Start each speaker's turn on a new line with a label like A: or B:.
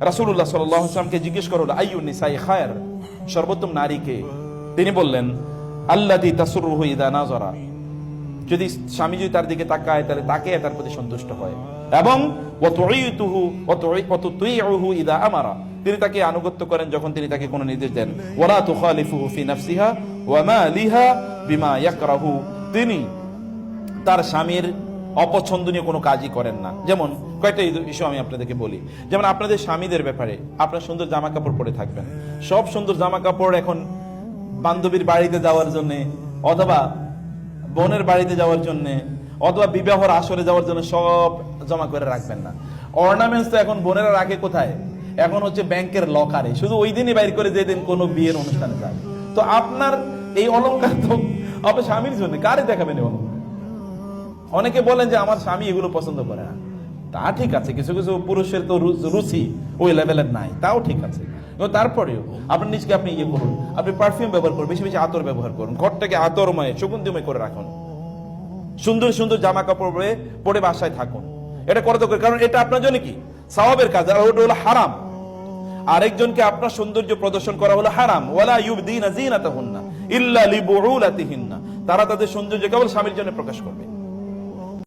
A: রাসূলুল্লাহ সাল্লাল্লাহু আলাইহি ওয়াসাল্লামকে জিজ্ঞেস করা হলো, আইয়ুন নিসাই খায়র, সর্বোত্তম নারী কে? তিনি বললেন, আল্লাতী তাসুরুহু ইযা নাযারা, যদি স্বামী যদি তার দিকে তাকায় তাহলে তাকে তার প্রতি সন্তুষ্ট হয়, এবং ওয়াতুতিউহু ইযা আমারা, তিনি তাকে আনুগত্য করেন যখন তিনি তাকে কোনো নির্দেশ দেন, ওয়ালা তুখালিফুহু ফি নাফসিহা ওয়া মালিহা বিমা ইয়াকরাহু, তিনি তার স্বামীর অপছন্দনীয় কোনো কাজই করেন না। যেমন কয়েকটা ইস্যু আমি আপনাদেরকে বলি। যেমন আপনাদের স্বামীদের ব্যাপারে আপনার সুন্দর জামা কাপড় পরে থাকবেন, সব সুন্দর জামা কাপড় এখন বান্ধবীর বাড়িতে যাওয়ার জন্য, অথবা বোনের বাড়িতে যাওয়ার জন্য, অথবা বিবাহর আসরে যাওয়ার জন্য সব জমা করে রাখবেন না। অর্নামেন্টস তো এখন বোনেরা রাখে কোথায়? এখন হচ্ছে ব্যাংকের লকারে, শুধু ওই দিনই বাইর করে যেদিন কোনো বিয়ের অনুষ্ঠানে যায়। তো আপনার এই অলংকার তো আপনার স্বামীর জন্য, কারে দেখাবেন এই অলংকার? অনেকে বলেন যে আমার স্বামী এগুলো পছন্দ করে না। তা ঠিক আছে, কিছু কিছু পুরুষের তো রুচি ওই লেভেলের নাই, তাও ঠিক আছে। তারপরেও আপনার নিজকে আপনি ইয়ে করুন, আপনি পারফিউম ব্যবহার করুন, বেশি বেশি আতর ব্যবহার করুন, ঘরটাকে আতরময় সুগন্ধিময় করে রাখুন, সুন্দর সুন্দর জামা কাপড় পরে বাসায় থাকুন। এটা করে দরকার, কারণ এটা আপনার জন্য কি সওয়াবের কাজ, আর ওটা হলো হারাম। আরেকজনকে আপনার সৌন্দর্য প্রদর্শন করা হলো হারাম। ওয়ালা ইউবদিনা যিনাতাহুন্না ইল্লা লিবুউলাতিহিন্না, তারা তাদের সৌন্দর্য কেবল স্বামীর জন্য প্রকাশ করবে।